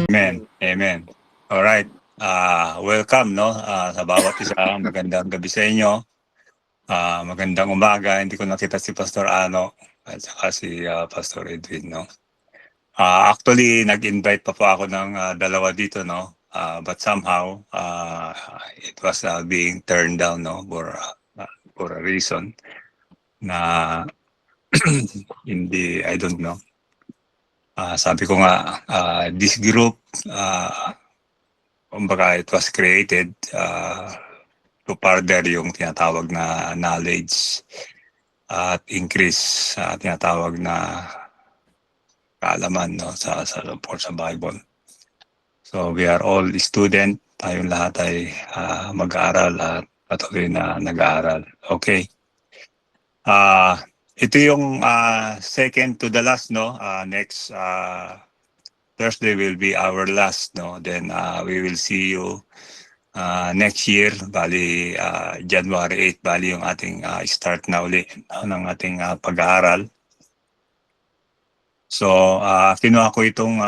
Amen. Amen. Alright. Welcome, no? Sa bawat isa, magandang gabi sa inyo. Magandang umaga. Hindi ko nakita si Pastor Ano at saka si Pastor Edwin, no? Actually, nag-invite pa po ako ng dalawa dito, no? But somehow, it was being turned down, no? For a reason na hindi, I don't know. Sabi ko nga, this group, kumbaga it was created to further yung tinatawag na knowledge at increase sa tinatawag na kaalaman, no, sa support sa Bible. So we are all student, tayong lahat ay mag-aaral at patuloy na nag-aaral. Okay. Ito yung second to the last, no. Next Thursday will be our last, no. Then we will see you next year. Bali January 8, bali yung ating start na uli ng ating pag-aaral. So kinuha ko itong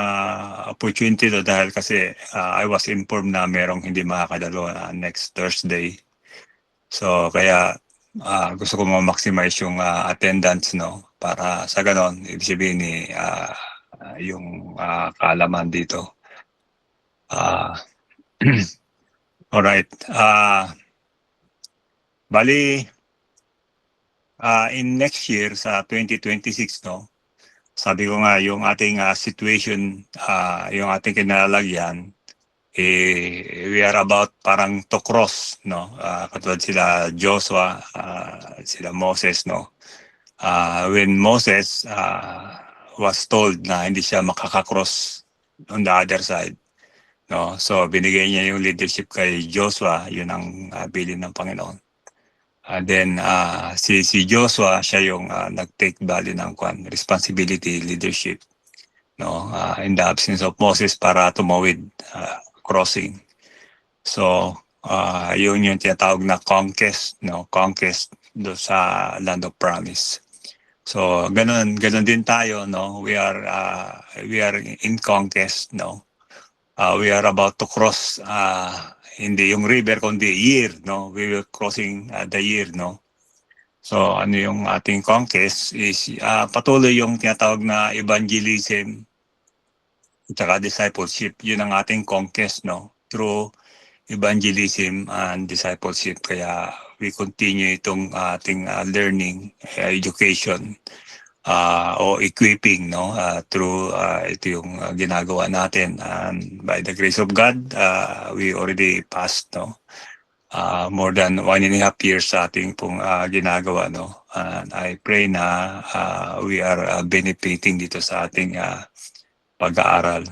opportunity to dahil kasi I was informed na merong hindi makakadalo next Thursday. So kaya gusto ko ma-maximize yung attendance, no, para sa ganon ibig sabihin ni yung kaalaman dito. Alright. Bali in next year sa 2026, no, sabi ko nga yung ating situation, yung ating kinalalagyan, we are about parang to cross, no. Katulad sila Joshua, sila Moses, no. When Moses was told na hindi siya makakakross on the other side, no. So binigay niya yung leadership kay Joshua, yun ang bilin ng Panginoon. Then si Joshua, siya yung nag-take bali ng responsibility, leadership, no, in the absence of Moses para tumawid crossing. So yun yung tinatawag na conquest, no, conquest do sa land of promise. So ganun din tayo, no. We are in conquest, no. We are about to cross hindi yung river kundi year, no. We will crossing the year, no. So ano yung ating conquest is patuloy yung tinatawag na evangelism at saka discipleship. Yun ang ating conquest, no, through evangelism and discipleship. Kaya we continue itong ating learning, education, o equipping, no, through ito yung ginagawa natin, and by the grace of God we already passed, no, more than 1.5 years sa ating pong ginagawa, no, and I pray na we are benefiting dito sa ating pag-aaral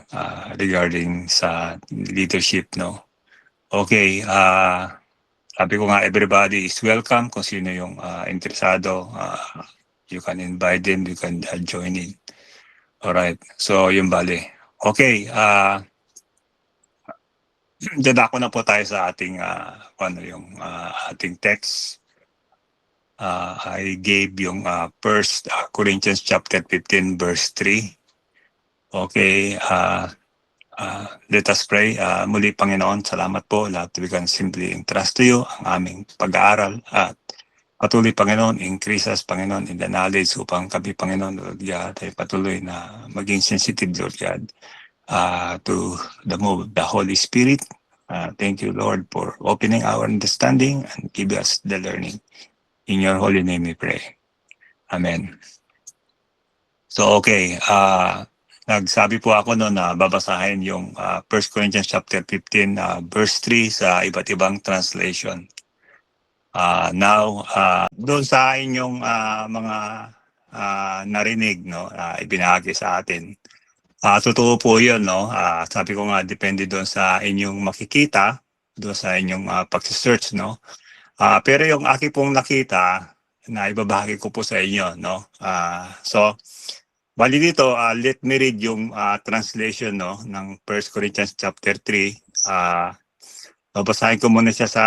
regarding sa leadership, no. Okay, sabi ko nga everybody is welcome. Kung sino yung interesado, you can invite them, you can join in. Alright, so yung bali. Okay, dadako na po tayo sa ating yung ating text. I gave yung 1 Corinthians chapter 15 verse 3. Okay, let us pray. Muli, Panginoon, salamat po. Lahat we can simply entrust to you ang aming pag-aaral at patuloy, Panginoon, increase us, Panginoon, in the knowledge upang kami, Panginoon, Lord God, ay patuloy na maging sensitive, Lord God, to the move of the Holy Spirit. Thank you, Lord, for opening our understanding and give us the learning. In your holy name we pray. Amen. So, okay, nagsabi po ako no na babasahin yung 1 Corinthians chapter 15 verse 3 sa iba't ibang translation. Now, doon sa inyong mga narinig, no, ibinahagi sa atin. Totoo po yun, no. Sabi ko nga, depende doon sa inyong makikita, doon sa inyong pag-search, no. Pero yung aking pong nakita, na ibabahagi ko po sa inyo, no. So, bali dito, let me read yung translation, no, ng 1 Corinthians chapter 3. Babasahin ko muna siya sa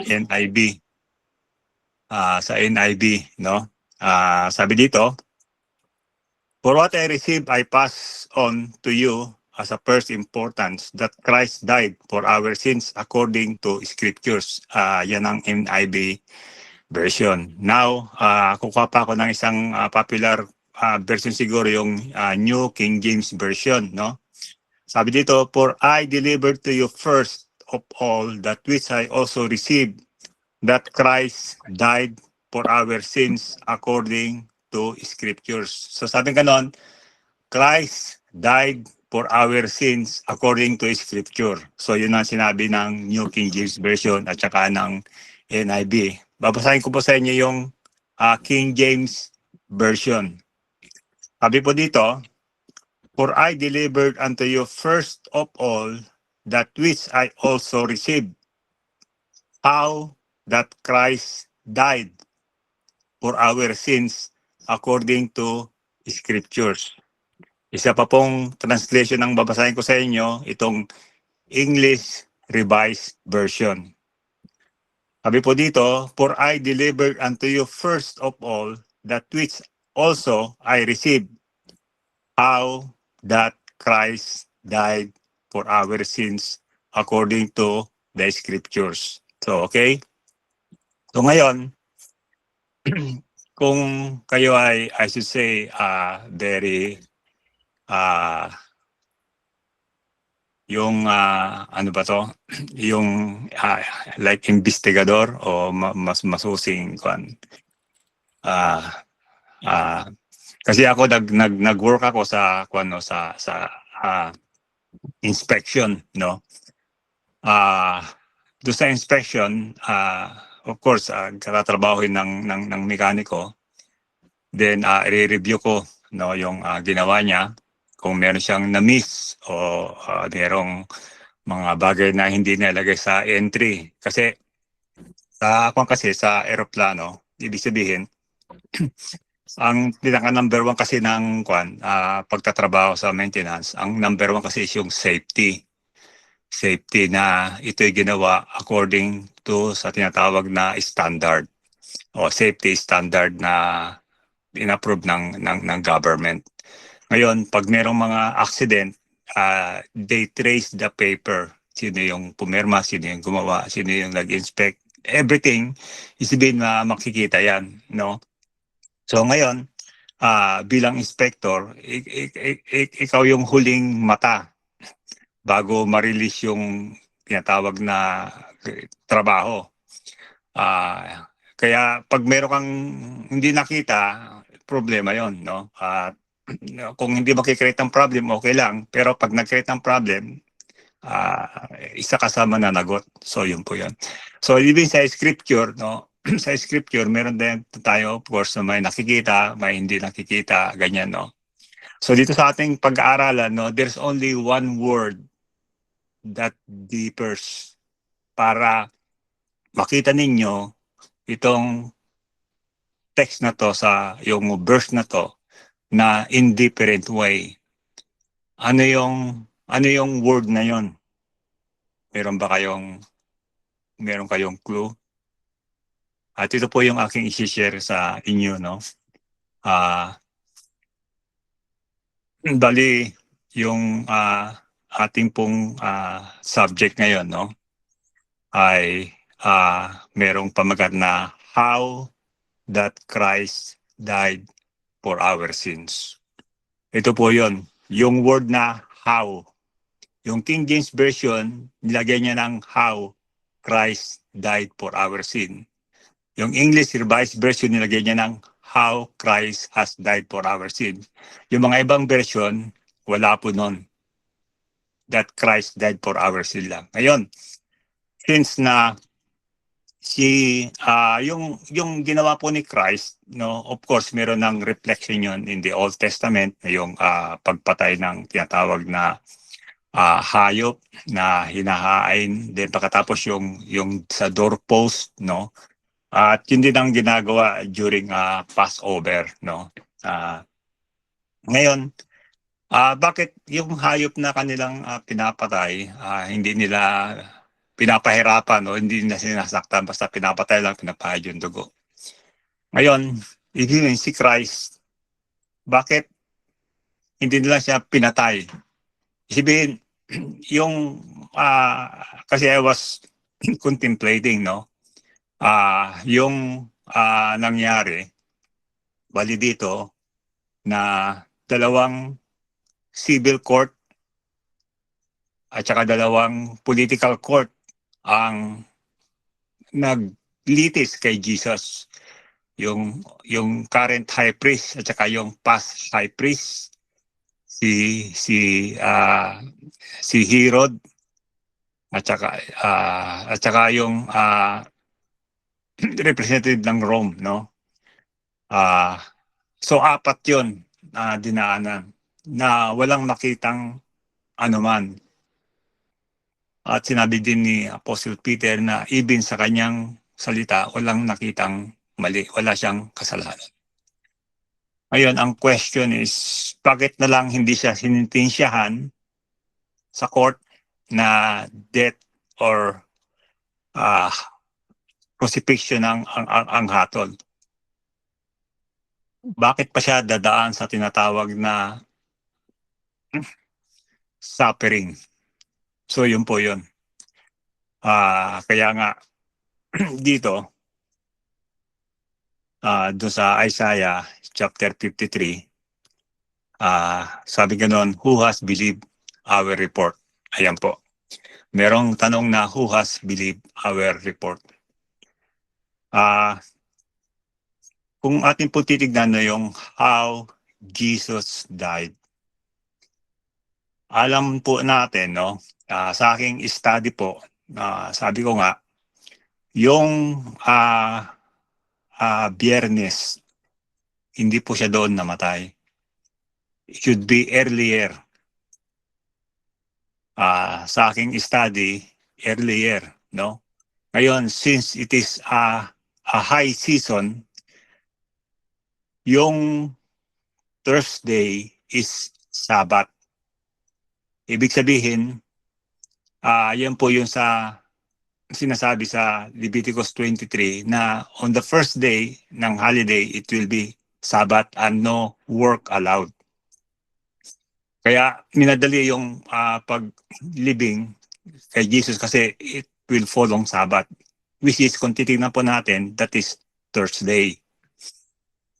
NIV. Sa NIV, no? Sabi dito, for what I received, I pass on to you as a first importance that Christ died for our sins according to scriptures. Yan ang NIV version. Now, kukuha pa ako ng isang popular version siguro, yung New King James Version, no? Sabi dito, "For I delivered to you first of all that which I also received, that Christ died for our sins according to scriptures." So sabi ganon, Christ died for our sins according to scripture. So yun ang sinabi ng New King James Version at saka ng NIV. Babasahin ko po sa inyo yung King James Version. Sabi po dito, "For I delivered unto you first of all that which I also received, how that Christ died for our sins according to scriptures." Isa pa pong translation ang babasahin ko sa inyo, itong English Revised Version. Sabi po dito, "For I delivered unto you first of all that which also I received, how that Christ died for our sins according to the scriptures." So, okay? So ngayon, kung kayo ay, I should say, very, yung, ano ba to? Yung, like, investigador o mas masusing, kasi ako nag-work ako sa inspection, no? Doon sa inspection, of course, katatrabahuin ng mekaniko. Then i-review ko, no, yung ginawa niya, kung meron siyang na-miss o merong mga bagay na hindi nilagay sa entry. Kasi sa eroplano, ibig sabihin, ang pinaka number one kasi ng pagtatrabaho sa maintenance, ang number one kasi is yung safety. Safety na ito'y ginawa according to sa tinatawag na standard o safety standard na inapprove ng government. Ngayon, pag merong mga accident, they trace the paper. Sino yung pumirma, sino yung gumawa, sino yung nag-inspect. Everything is being makikita yan, no? So ngayon, bilang inspector, ikaw yung huling mata bago ma-release yung tinatawag na trabaho. Kaya pag meron kang hindi nakita, problema yon, no? Kung hindi makikreate ng problem, okay lang. Pero pag nag-create ng problem, isa kasama na nagot. So yun po yun. So even sa scripture, no? Sa scripture, meron din tayo, of course, na may nakikita, may hindi nakikita, ganyan, no? So dito sa ating pag-aaralan, no, there's only one word that differs para makita ninyo itong text na to, sa yung verse na to, na in different way. Ano yung word na yon? Meron kayong clue? At ito po yung aking i-share sa inyo, no? Bali, yung ating pong subject ngayon, no, ay merong pamagat na how that Christ died for our sins. Ito po yon, yung word na how. Yung King James Version, nilagay niya ng how Christ died for our sin. Yung English Revised Version, nilagay niya ng how Christ has died for our sin. Yung mga ibang version, wala po nun. That Christ died for our sin lang. Ngayon, since na yung ginawa po ni Christ, no, of course meron ng reflection yon in the Old Testament, yung pagpatay ng tinatawag na hayop na hinahain, then pagkatapos yung sa doorpost, no, at yun din ang ginagawa during Passover, no. Ngayon, bakit yung hayop na kanilang pinapatay, hindi nila pinapahirapan o hindi nila sinasaktan, basta pinapatay lang, pinapahid yung dugo. Ngayon, ibig si Christ, bakit hindi nila siya pinatay? Sabihin, yung kasi I was contemplating, no? Yung nangyari, bali dito, na dalawang civil court at saka dalawang political court ang naglitis kay Jesus. Yung current high priest at saka yung past high priest, si Herod at saka yung representative ng Rome, no? So apat 'yon na dinaanan na walang nakitang anuman. At sinabi din ni Apostle Peter na even sa kanyang salita, walang nakitang mali, wala siyang kasalanan. Ngayon, ang question is, bakit na lang hindi siya sinintensyahan sa court na death or crucifixion ang hatol? Bakit pa siya dadaan sa tinatawag na suffering? So yun po yun. Kaya nga dito doon sa Isaiah chapter 53, sabi ganoon, who has believed our report? Ayan po. Merong tanong na who has believed our report? Kung atin po titignan na yung how Jesus died, alam po natin, no? Sa aking study po, sabi ko nga, yung Biyernes, hindi po siya doon namatay. It should be earlier. Sa aking study, earlier, no? Ngayon, since it is a high season, yung Thursday is Sabbath. Ibig sabihin, yan po yung sa sinasabi sa Leviticus 23 na on the first day ng holiday, it will be Sabbath and no work allowed. Kaya minadali yung paglibing kay Jesus kasi it will fall on Sabbath, which is kung titignan po natin, that is Thursday.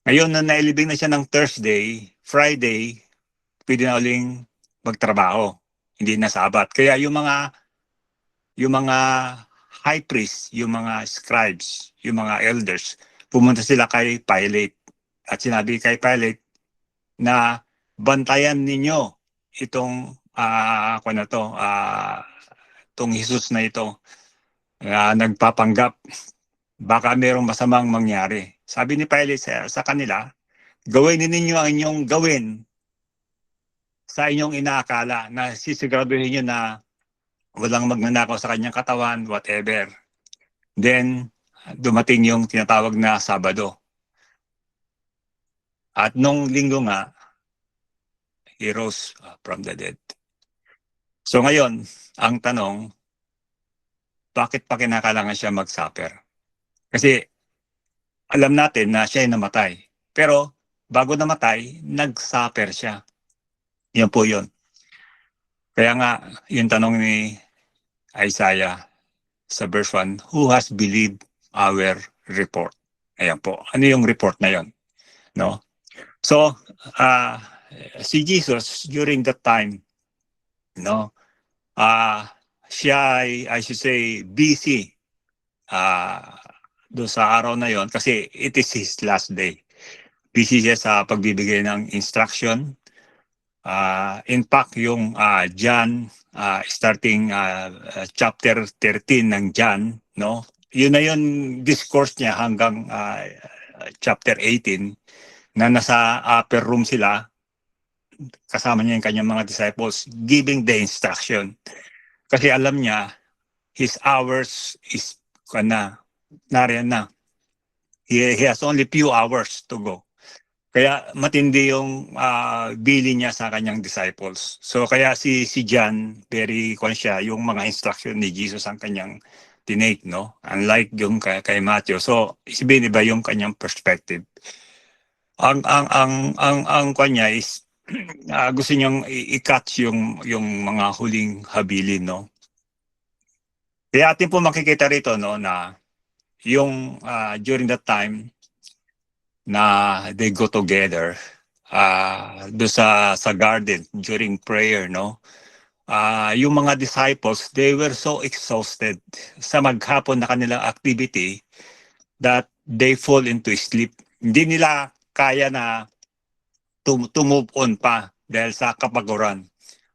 Ngayon na nailibing na siya ng Thursday, Friday, pwede na uling magtrabaho, hindi na Sabbath. Kaya yung mga high priest, yung mga scribes, yung mga elders, pumunta sila kay Pilate at sinabi kay Pilate na bantayan ninyo itong itong Jesus na ito, nagpapanggap, baka merong masamang mangyari. Sabi ni Pilate sa kanila, gawin ninyo ang inyong gawin sa inyong inaakala na sisiguraduhin nyo na walang magnanakaw sa kanyang katawan, whatever. Then, dumating yung tinatawag na Sabado. At nung linggo nga, he rose from the dead. So ngayon, ang tanong, bakit pa kinakailangan siya mag-suffer? Kasi alam natin na siya ay namatay. Pero bago namatay, nag-suffer siya. Yan po yun. Kaya nga, yung tanong ni Isaiah sa verse 1, who has believed our report? Ayan po. Ano yung report na yon? No? So, si Jesus during that time, no, siya ay, I should say, busy doon sa araw na yon kasi it is his last day. Busy siya sa pagbibigay ng instruction. In fact, yung John, starting chapter 13 ng John, no, yun na yun discourse niya hanggang chapter 18 na nasa upper room sila, kasama niya yung kanyang mga disciples, giving the instruction. Kasi alam niya, his hours is nariyan na. He has only few hours to go. Kaya matindi yung bili niya sa kanyang disciples. So kaya si John, very siya, yung mga instruction ni Jesus ang kanyang tinake, no? Unlike yung kay Matthew. So sabihin iba yung kanyang perspective. Ang kanya is gusto niyang i-catch yung mga huling habilin, no? Kaya atin po makikita rito, no, na yung during that time na they go together do sa garden during prayer, no? Yung mga disciples, they were so exhausted sa maghapon na kanilang activity that they fall into sleep. Hindi nila kaya na to move on pa dahil sa kapaguran.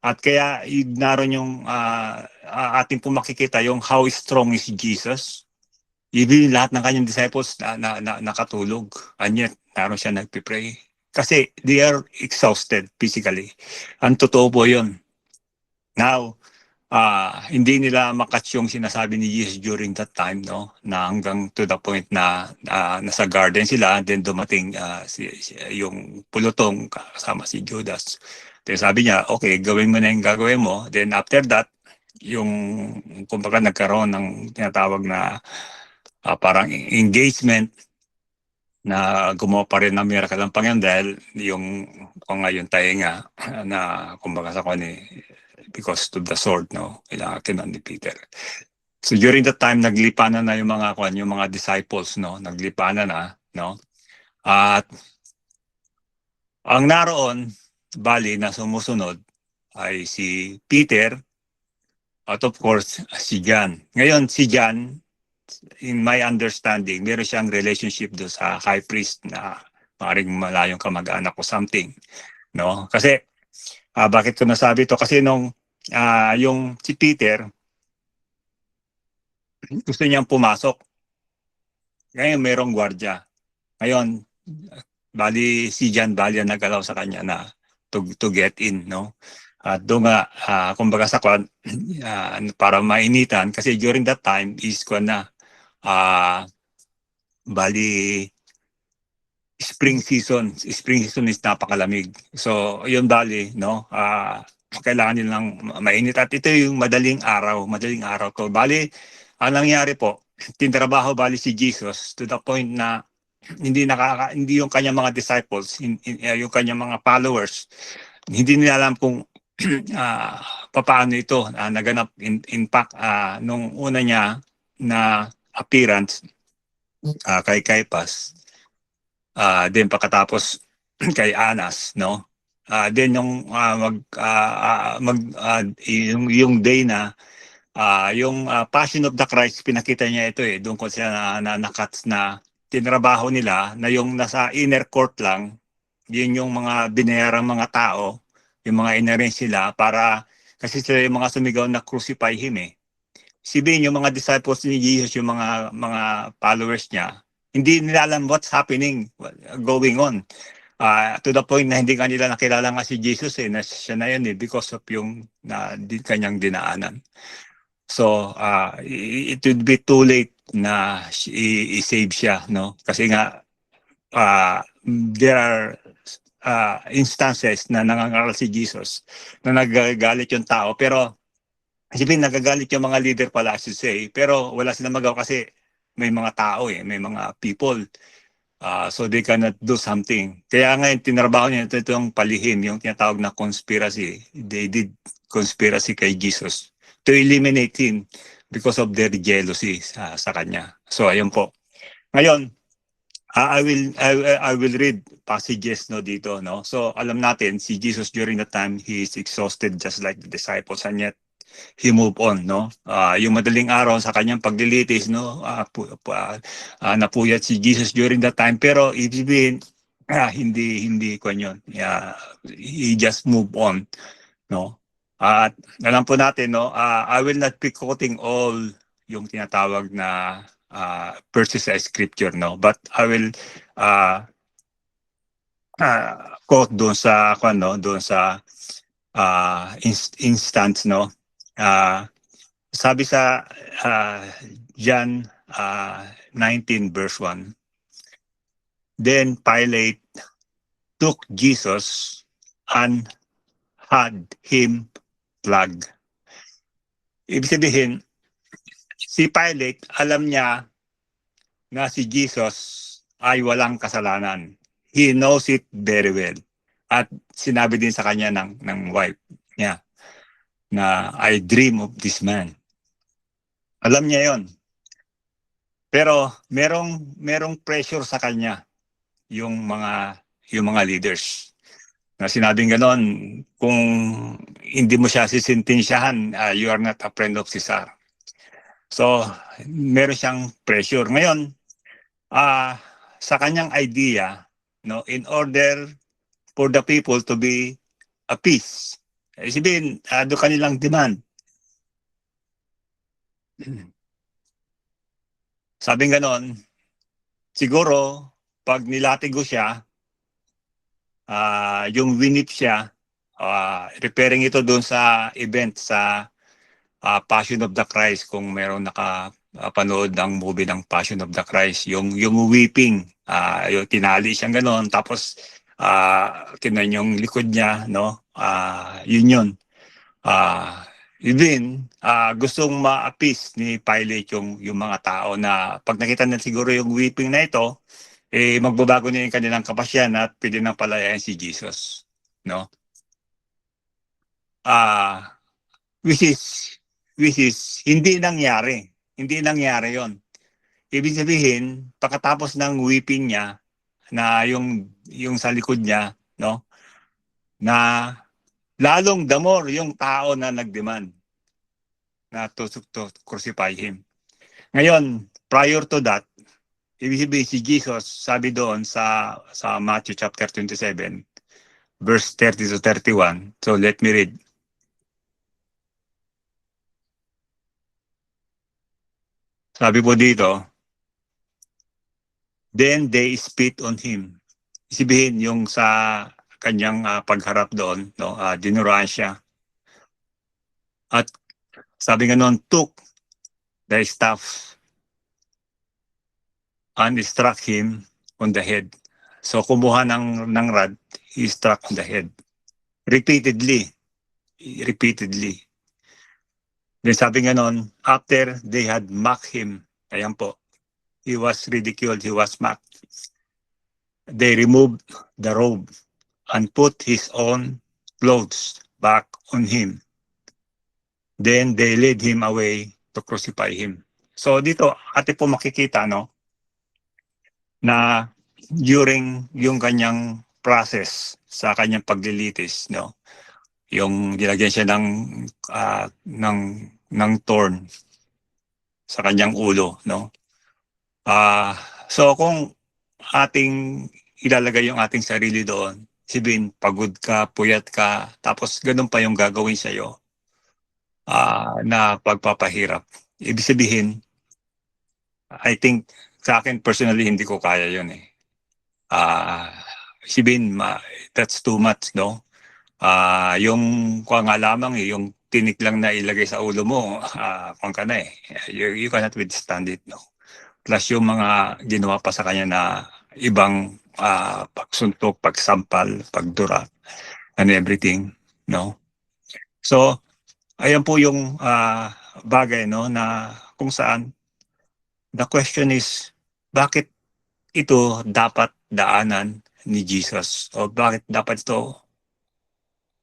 At kaya naroon yung ating po makikita yung how strong is Jesus. Even lahat ng kanyang disciples nakatulog. And yet, naroon siya nagpipray. Kasi they are exhausted physically. Ang totoo po yun. Now, hindi nila makatch yung sinasabi ni Jesus during that time, no? Na hanggang to the point na nasa garden sila, then dumating yung pulutong kasama si Judas. Then sabi niya, okay, gawin mo na yung gagawin mo. Then after that, yung kumbaga nagkaroon ng tinatawag na parang engagement na gumawa pa rin ng miracle ng Panginoon dahil yung kung ngayon tayo nga na kumbaga sa kanya because to the sword, no, kailangan ni Peter. So during that time naglipanan na yung mga disciples, no, naglipanan na, no. At ang naroon bali na sumusunod ay si Peter at of course si John. Ngayon si John, in my understanding, meron siyang relationship do sa high priest na maring malayong kamag-anak o something, no? Kasi bakit ko nasabi ito? Kasi nung yung si Peter gusto niyang pumasok. Ngayon merong gwardiya. Ngayon bali si John Bali ang nag-allow sa kanya na to get in, no? At doon nga kumbaga sa kwan para mainitan kasi during that time is kwan na bali spring season is napakalamig. So yun bali, no, kailangan nilang mainit at ito yung madaling araw to. Bali ang nangyari po, tinrabaho bali si Jesus to the point na hindi yung kanyang mga disciples, yung kanyang mga followers, hindi nila alam kung paano ito naganap. In fact, nung una niya na appearance kay Caiaphas, then pagkatapos kay Anas, no? Then yung day na yung Passion of the Christ, pinakita niya ito doon ko siya na-cuts na tinrabaho nila na yung nasa inner court lang, yun yung mga binayarang mga tao, yung mga inarrange sila para, kasi sila yung mga sumigaw na crucify him Sabihin yung mga disciples ni Jesus, yung mga followers niya, hindi nila alam what's happening, going on. To the point na hindi kanila nakilala nga si Jesus na siya na yun because of yung kanyang dinaanan. So, it would be too late na i-save siya, no? Kasi nga, there are instances na nangangaral si Jesus na nagagalit yung tao. Pero, isipin, nagagalit yung mga leader pala, I should say. Pero wala silang magawa kasi may mga tao may mga people. So they cannot do something. Kaya ngayon, tinrabaho niya itong palihim, yung tinatawag na conspiracy. They did conspiracy kay Jesus to eliminate him because of their jealousy sa kanya. So ayun po. Ngayon, I will read passages dito, no. So alam natin si Jesus during the time he is exhausted just like the disciples, and yet he move on, no. Yung madaling araw sa kanyang paglilitis, no, napuyat si Jesus during that time, pero ibig hindi ko yun. He just move on, no. At alam po natin, no, I will not be quoting all yung tinatawag na verses sa scripture, no, but I will quote doon sa doon sa instance, no. Sabi sa John 19 verse 1, then Pilate took Jesus and had him flogged. Ibig sabihin, si Pilate, alam niya na si Jesus ay walang kasalanan. He knows it very well. At sinabi din sa kanya ng wife niya na I dream of this man. Alam niya yon. Pero merong pressure sa kanya yung mga leaders. Na sinabing ganon, kung hindi mo siya sisintensyahan, you are not a friend of Cesar. So, meron siyang pressure. Ngayon, sa kanyang idea, no, in order for the people to be a peace, sabihin, doon kanilang demand. Sabing ganon, siguro, pag nilatigo siya, yung winip siya, repairing ito doon sa event sa Passion of the Christ, kung meron nakapanood ng movie ng Passion of the Christ, yung weeping, yung tinali siyang gano'n, tapos tinan yung likod niya, no? Yun. Even gustong ma-appease ni Pilate yung mga tao na pag nakita na siguro yung weeping na ito, magbabago na yung kanilang kapasyan at pwede nang palayain si Jesus, no? Which is hindi nangyari. Hindi nangyari 'yon. Ibig sabihin, pagkatapos ng weeping niya na yung sa likod niya, no? Na lalong the more yung tao na nagdemand na to crucify him. Ngayon, prior to that, ibig sabihin si Jesus, sabi doon sa Matthew chapter 27, verse 30 to 31. So let me read. Sabi po dito, then they spit on him. Sabihin yung sa kanyang pagharap doon, no, dinuraan siya. At sabi nga noon, took the staff and struck him on the head. So kumuha ng rod, he struck on the head. Repeatedly. Then sabi nga noon, after they had mocked him, ayan po, he was ridiculed, he was mocked. They removed the robe and put his own clothes back on him. Then they led him away to crucify him. So dito, ate po makikita, no, na during yung kanyang process sa kanyang paglilitis, no, yung nilagyan siya ng thorn sa kanyang ulo, no. So kung ating ilalagay yung ating sarili doon, sabihin, pagod ka, puyat ka, tapos ganun pa yung gagawin sa'yo, na pagpapahirap. Ibig sabihin, I think, sa akin personally, hindi ko kaya yun eh. Sabihin, that's too much, no? Yung kuha nga lamang yung tinik lang na ilagay sa ulo mo, kung ka na eh. You cannot withstand it, no? Plus yung mga ginawa pa sa kanya na ibang pagsuntok, pagsampal, pagdura, and everything, no? So, ayan po yung bagay, no, na kung saan the question is, bakit ito dapat daanan ni Jesus? O bakit dapat ito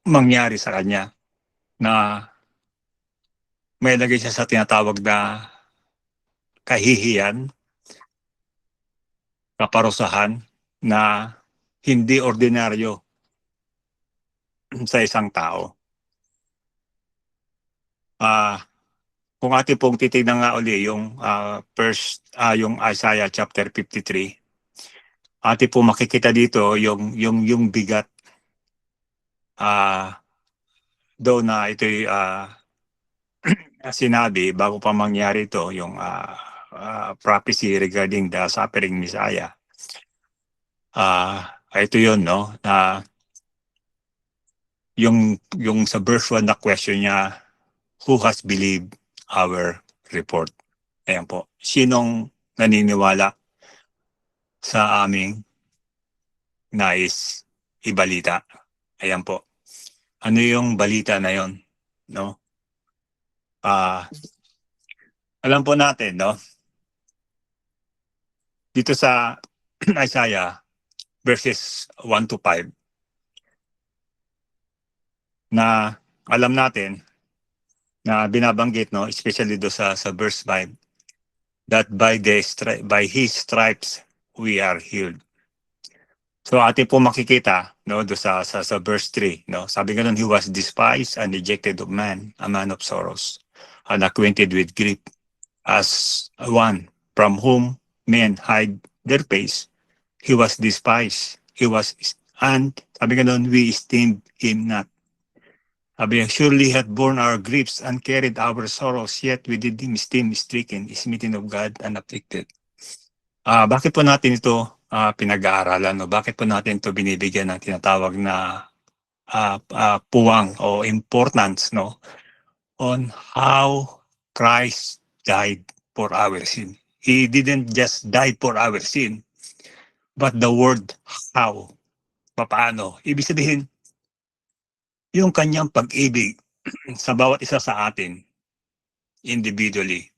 mangyari sa kanya na may lagay siya sa tinatawag na kahihiyan, kaparusahan na hindi ordinaryo sa isang tao. Kung ating pong titignan nga uli yung yung Isaiah chapter 53, ating po makikita dito yung bigat, though na ito'y sinabi bago pa mangyari ito, yung prophecy regarding the suffering Messiah. Ito yun, no, na yung sa verse 1 na question niya, who has believed our report? Ayan po. Sinong naniniwala sa aming nais ibalita? Ayan po. Ano yung balita na yon, no? Alam po natin, no? Dito sa Isaiah verses 1 to 5, na alam natin na binabanggit, no, especially do sa verse 5, that by his stripes we are healed. So atin po makikita, no, do sa verse 3, no, sabi nga nun, he was despised and rejected of man, a man of sorrows, and acquainted with grief, as one from whom men hide their face. He was despised. And sabi nga nun, we esteemed him not. Sabi niya, surely he had borne our griefs and carried our sorrows, yet we did him esteem stricken, smitten of God, and afflicted. Bakit po natin ito pinag-aaralan? No? Bakit po natin ito binibigyan ng tinatawag na puwang o importance, no, on how Christ died for our sin? He didn't just die for our sin, but the word how, paano. Ibig sabihin, yung kanyang pag-ibig sa bawat isa sa atin individually.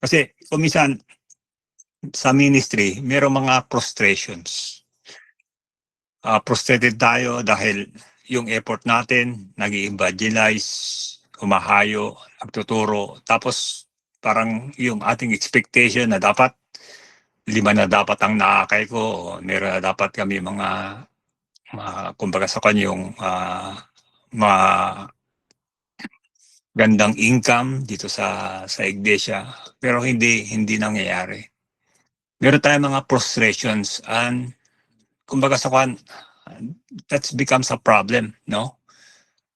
Kasi kung minsan sa ministry, merong mga frustrations. Frustrated tayo dahil yung effort natin, nag-i-evangelize, humahayo, nagtuturo, tapos parang yung ating expectation na dapat 5 na dapat ang naakay ko, meron na dapat kami mga kumbaga sa kanyang gandang income dito sa iglesia, pero hindi nangyayari. Meron tayong mga frustrations and kumbaga sa that becomes a problem, no?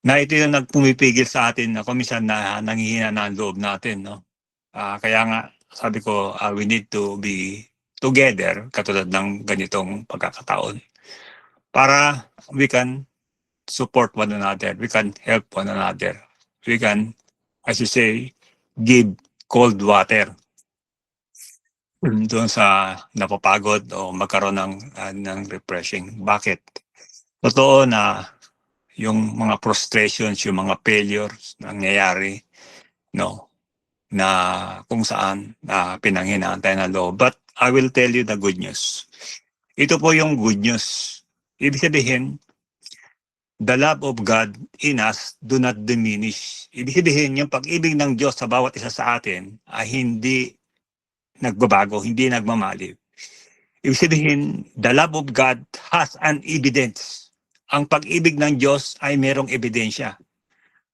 Na ito yung nagpumipigil sa atin na kumisan na nanghihina na ang loob natin, no? Kaya nga sabi ko, we need to be together katulad ng ganitong pagkakataon para we can support one another, we can help one another, we can, as you say, give cold water doon sa napapagod o magkaroon ng refreshing. Bakit? Totoo na yung mga frustrations, yung mga failures nangyayari, no, na kung saan pinanghinaan tayo ng loob. But I will tell you the good news. Ito po yung good news. Ibig sabihin, the love of God in us do not diminish. Ibig sabihin, yung pag-ibig ng Diyos sa bawat isa sa atin ay hindi nagbabago, hindi nagmamaliw. Ibig sabihin, the love of God has an evidence. Ang pag-ibig ng Diyos ay merong ebidensya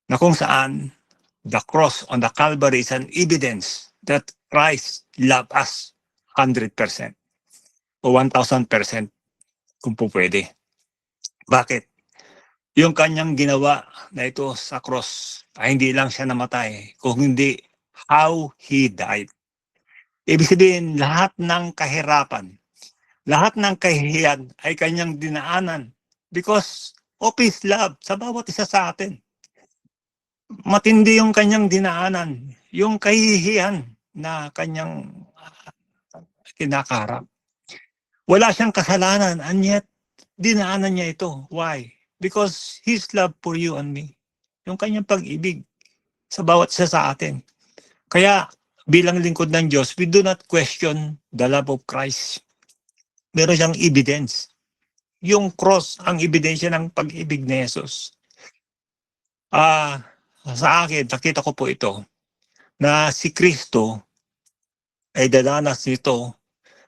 na kung saan the cross on the Calvary is an evidence that Christ loved us 100% o 1,000% kung po pwede. Bakit? Yung kanyang ginawa na ito sa cross ay hindi lang siya namatay, kung hindi how He died. Ibig sabihin, lahat ng kahirapan, lahat ng kahihiyan ay kanyang dinaanan because of His love sa bawat isa sa atin. Matindi yung kanyang dinaanan, yung kahihiyan na kanyang kinakaharap. Wala siyang kasalanan and yet dinaanan niya ito. Why? Because His love for you and me. Yung kanyang pag-ibig sa bawat isa sa atin. Kaya bilang lingkod ng Diyos, we do not question the love of Christ. Meron siyang evidence. Yung cross ang ebidensya ng pag-ibig ni Jesus. Sa akin, nakita ko po ito, na si Kristo ay dadanas nito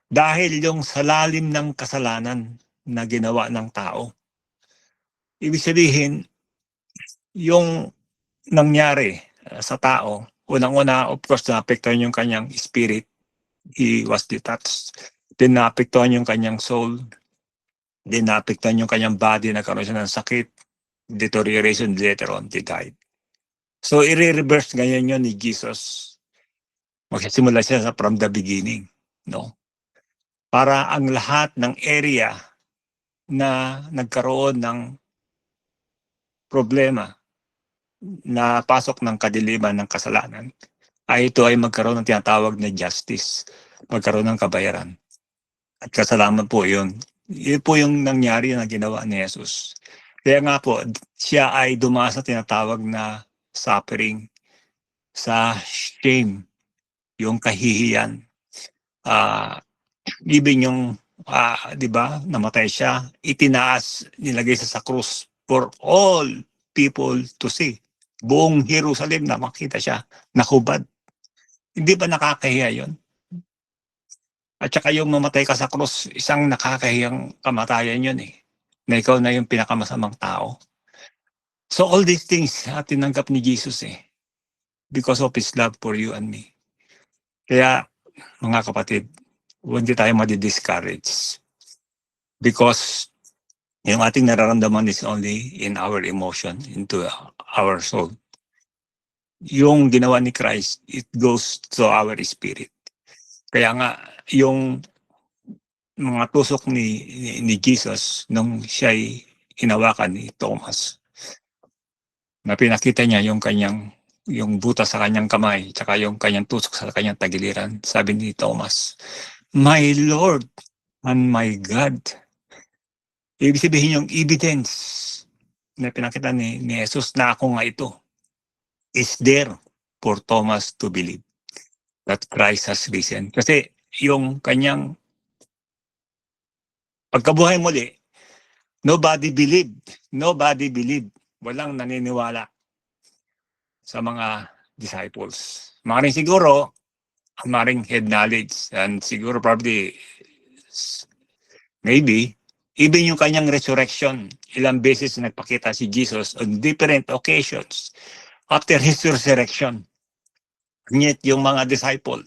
dahil yung sa lalim ng kasalanan na ginawa ng tao. Ibig sabihin, yung nangyari sa tao, unang-una, of course, naapektuhan yung kanyang spirit. He was detached. Then naapektuhan yung kanyang soul. Then naapektuhan yung kanyang body, nagkaroon siya ng sakit, deterioration, later on, he died. So, i-reverse ngayon yun ni Jesus. Magsisimula siya from the beginning, no? Para ang lahat ng area na nagkaroon ng problema na pasok ng kadiliman ng kasalanan, ay ito ay magkaroon ng tinatawag na justice, magkaroon ng kabayaran. At kasalanan po yun. Yun po yung nangyari na ginawa ni Jesus. Kaya nga po, siya ay dumasa tinatawag na suffering, sa shame, yung kahihiyan. Even yung, di ba, namatay siya, itinaas, nilagay sa krus for all people to see. Buong Jerusalem na makita siya, nakubad. Hindi ba nakakahiya yon? At saka yung mamatay ka sa krus, isang nakakahiyang kamatayan yun eh. Na ikaw na yung pinakamasamang tao. So all these things tinanggap ni Jesus eh. Because of His love for you and me. Kaya mga kapatid, hindi tayo madi-discourage. Because yung ating nararamdaman is only in our emotion, into our soul. Yung ginawa ni Christ, it goes to our spirit. Kaya nga, yung mga tusok ni Jesus nung siya'y hinawakan ni Thomas, na pinakita niya yung butas sa kanyang kamay, tsaka yung kanyang tusok sa kanyang tagiliran. Sabi ni Thomas, "My Lord and my God." Ibig sabihin yung evidence na pinakita ni Jesus na ako nga ito is there for Thomas to believe that Christ has risen. Kasi yung kanyang pagkabuhay muli, nobody believed. Nobody believed. Walang naniniwala sa mga disciples. Maring siguro, maring head knowledge, and siguro probably, maybe, even yung kanyang resurrection, ilang beses nagpakita si Jesus on different occasions after His resurrection. Yet yung mga disciple,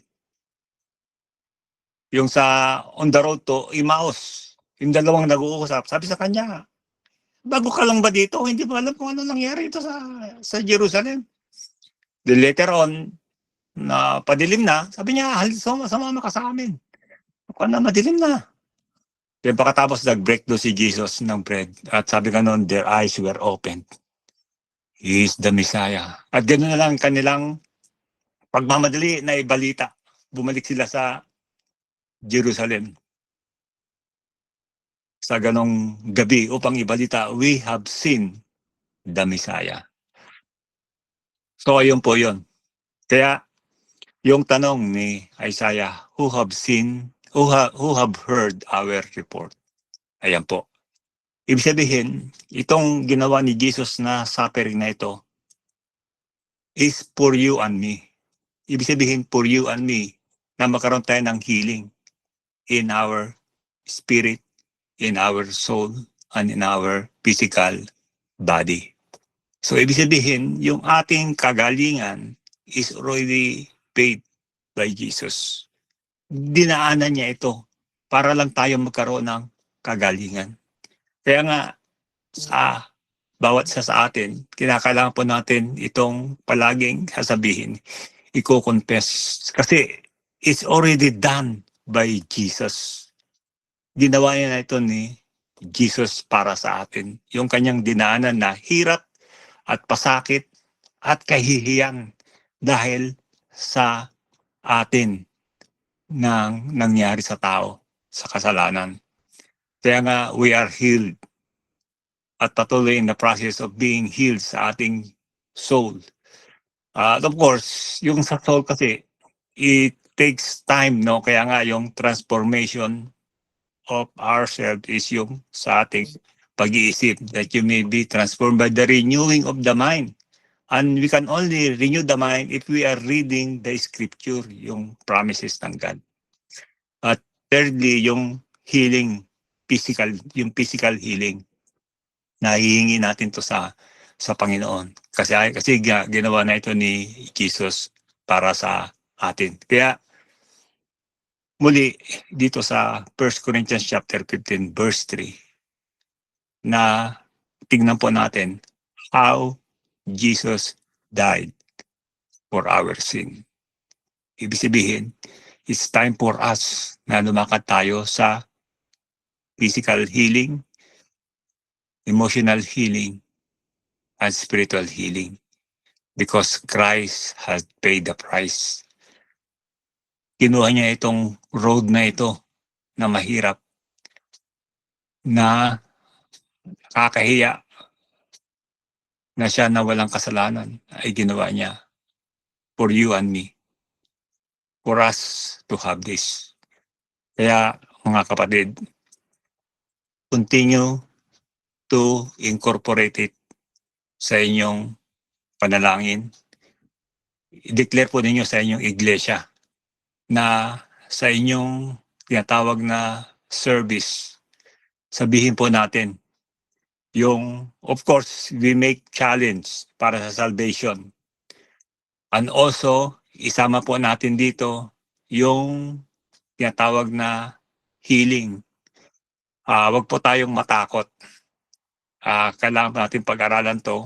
yung sa on the road to Emmaus, yung dalawang nag-uusap, sabi sa kanya, bago ka lang ba dito? Hindi mo alam kung ano nangyari ito sa Jerusalem. The later on, na padilim na, sabi niya, sumama ka sa amin. Ako na, madilim na. Then pagkatapos nag-break do si Jesus ng bread at sabi ka noon, their eyes were opened. He is the Messiah. At ganoon na lang kanilang pagmamadali na ibalita. Bumalik sila sa Jerusalem sa ganong gabi upang ibalita, we have seen the Messiah. So ayun po yun. Kaya yung tanong ni Isaiah, who have heard our report? Ayan po. Ibig sabihin, itong ginawa ni Jesus na suffering na ito is for you and me. Ibig sabihin, for you and me, na magkaroon tayo ng healing in our spirit, in our soul, and in our physical body. So, ibig sabihin, yung ating kagalingan is already paid by Jesus. Dinaanan niya ito para lang tayo magkaroon ng kagalingan. Kaya nga, sa bawat isa sa atin, kinakailangan po natin itong palaging sasabihin, i-confess. Kasi it's already done by Jesus. Ginawa niya na ito ni Jesus para sa atin. Yung kanyang dinaanan na hirap at pasakit at kahihiyan dahil sa atin nang nangyari sa tao, sa kasalanan. Kaya nga, we are healed at patuloy in the process of being healed sa ating soul. Of course, yung sa soul kasi, it takes time, no? Kaya nga yung transformation of ourselves is yung sa ating pag-iisip, that you may be transformed by the renewing of the mind. And we can only renew the mind if we are reading the scripture, yung promises ng God. At thirdly, yung healing, yung physical healing. Nahihingi natin to sa Panginoon. Kasi ginawa na ito ni Jesus para sa atin. Kaya muli dito sa 1 Corinthians chapter 15 verse 3 na tignan po natin how Jesus died for our sin. Ibig sabihin, it's time for us na lumakad tayo sa physical healing, emotional healing, and spiritual healing. Because Christ has paid the price. Kinuha niya itong road na ito na mahirap, na kakahiya, na siya na walang kasalanan ay ginawa niya for you and me, for us to have this. Kaya mga kapatid, continue to incorporate it sa inyong panalangin. I-declare po ninyo sa inyong iglesia na sa inyong tinatawag na service, sabihin po natin yung, of course, we make challenge para sa salvation. And also, isama po natin dito yung tinatawag na healing. Wag po tayong matakot. Kailangan natin pag-aralan to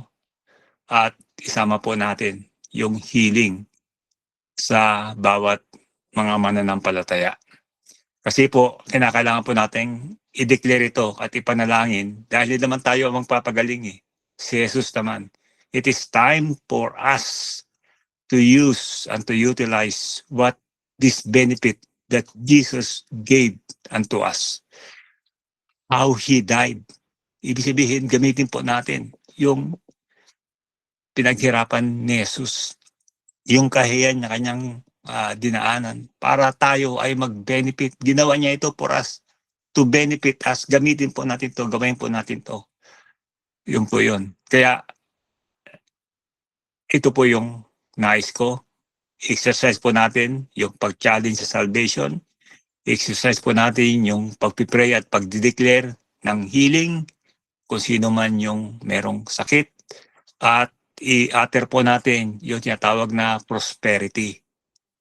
at isama po natin yung healing sa bawat mga mananampalataya. Kasi po, kinakailangan po natin i-declare ito at ipanalangin dahil naman tayo ang magpapagaling eh. Si Jesus naman. It is time for us to use and to utilize what this benefit that Jesus gave unto us. How He died. Ibig sabihin, gamitin po natin yung pinaghirapan ni Jesus, yung kahiyan na kanyang dinaanan para tayo ay mag-benefit. Ginawa niya ito for us, to benefit us. Gamitin po natin to, gawin po natin to. Yun po yun. Kaya ito po yung nais ko. Exercise po natin yung pag-challenge sa salvation. Exercise po natin yung pag-pray at pag-declare ng healing kung sino man yung merong sakit. At i-utter po natin yung tinatawag na prosperity.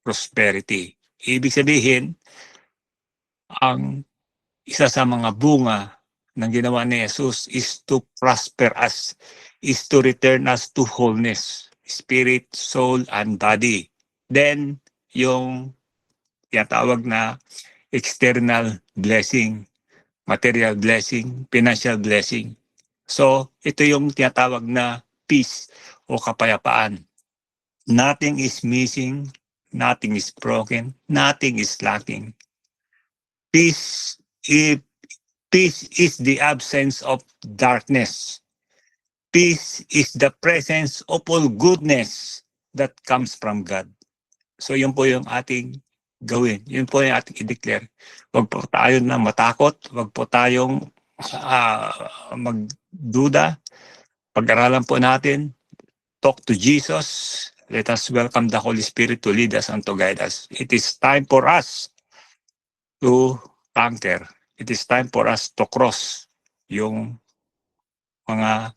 Prosperity. Ibig sabihin, ang isa sa mga bunga ng ginawa ni Jesus is to prosper us, is to return us to wholeness, spirit, soul, and body. Then, yung tinatawag na external blessing, material blessing, financial blessing. So, ito yung tinatawag na peace o kapayapaan. Nothing is missing, nothing is broken, nothing is lacking. Peace, peace is the absence of darkness. Peace is the presence of all goodness that comes from God. So yun po yung ating gawin. Yun po yung ating i-declare. Huwag po tayo na matakot. Huwag po tayong magduda. Pag-aralan po natin. Talk to Jesus. Let us welcome the Holy Spirit to lead us and to guide us. It is time for us to conquer. It is time for us to cross yung mga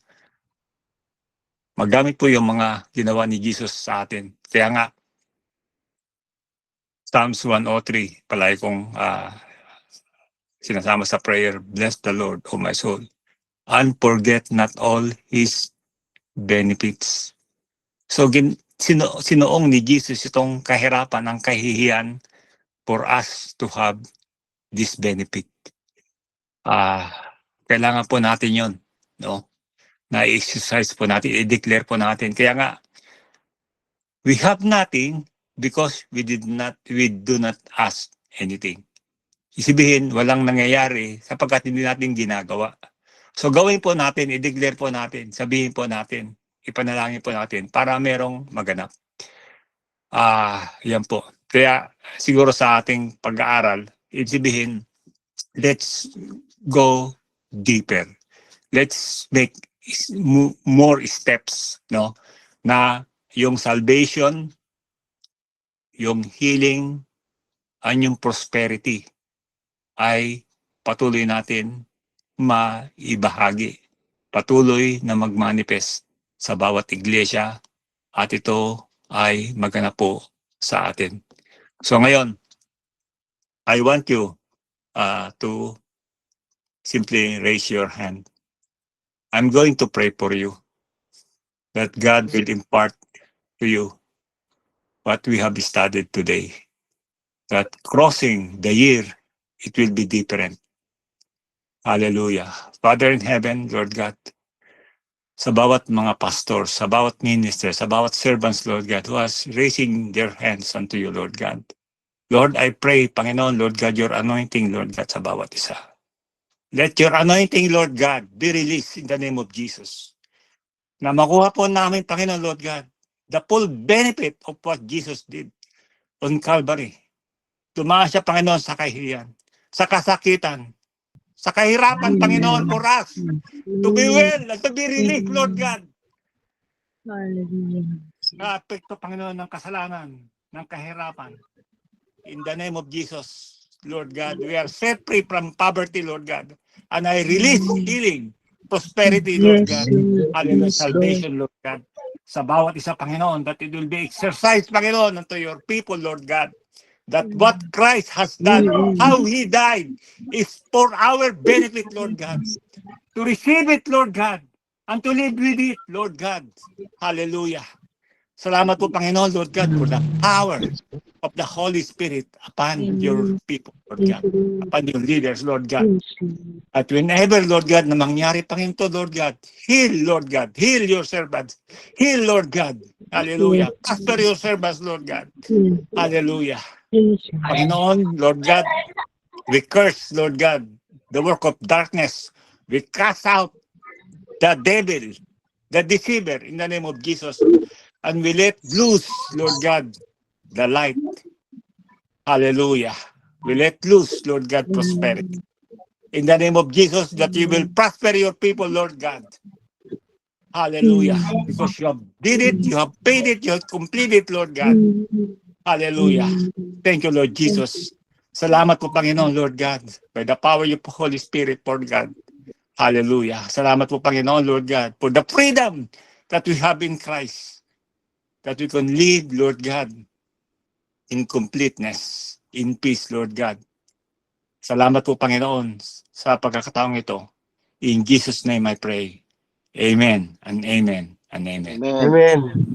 magamit po yung mga ginawa ni Jesus sa atin. Kaya nga, Psalms 103, palagi kong sinasama sa prayer, bless the Lord, O my soul, and forget not all His benefits. So, sinoong ni Jesus itong kahirapan, ang kahihiyan for us to have this benefit. Kailangan po natin yon, no? Na-exercise po natin, i-declare po natin. Kaya nga, we have nothing because we do not ask anything. Isibihin, walang nangyayari sapagkat hindi natin ginagawa. So gawin po natin, i-declare po natin, sabihin po natin, ipanalangin po natin para merong maganap. Yan po. Kaya siguro sa ating pag-aaral, isibihin, let's go deeper. Let's make more steps, no? Na yung salvation, yung healing, and yung prosperity ay patuloy natin maibahagi. Patuloy na mag-manifest sa bawat iglesia at ito ay maganap po sa atin. So ngayon, I want you to simply raise your hand. I'm going to pray for you that God will impart to you what we have studied today. That crossing the year, it will be different. Hallelujah. Father in heaven, Lord God, sa bawat mga pastor, sa bawat minister, sa bawat servants, Lord God, who is raising their hands unto you, Lord God. Lord, I pray, Panginoon, Lord God, your anointing, Lord God, sa bawat isa. Let your anointing, Lord God, be released in the name of Jesus. Na makuha po namin, Panginoon, Lord God, the full benefit of what Jesus did on Calvary. Tumaas siya, Panginoon, sa kahihiyan, sa kasakitan, sa kahirapan, Panginoon, for us to be well and to be released, Lord God. Hallelujah. Apekto, Panginoon, ng kasalanan, ng kahirapan. In the name of Jesus, Lord God, we are set free from poverty, Lord God. And I release healing, prosperity, Lord Yes, God. Lord. Hallelujah, Yes, Lord. salvation, Lord God. Sa bawat isa, Panginoon, that it will be exercised, Panginoon, unto your people, Lord God. That what Christ has done, how He died, is for our benefit, Lord God. To receive it, Lord God, and to live with it, Lord God. Hallelujah. Salamat po, Panginoon, Lord God, for the power of the Holy Spirit upon your people, Lord Thank God, you, Lord. upon your leaders, Lord God. Yes, Lord. At whenever, Lord God, na mangyari, Panginoon, to, Lord God, heal, Lord God, heal your servants, heal, Lord God. Hallelujah. Pastor your servants, Lord God. Yes, Hallelujah. yes, Panginoon, Lord God, we curse, Lord God, the work of darkness. We cast out the devil, the deceiver, in the name of Jesus. And we let loose, Lord God, the light. Hallelujah. We let loose, Lord God, prosperity. In the name of Jesus, that you will prosper your people, Lord God. Hallelujah. Because you have did it, you have paid it, you have completed it, Lord God. Hallelujah. Thank you, Lord Jesus. Salamat po, Panginoon, Lord God, by the power of the Holy Spirit, Lord God. Hallelujah. Salamat po, Panginoon, Lord God, for the freedom that we have in Christ, that we can live, Lord God, in completeness, in peace, Lord God. Salamat po, Panginoon, sa pagkakataong ito. In Jesus' name I pray. Amen and amen and amen. Amen. Amen.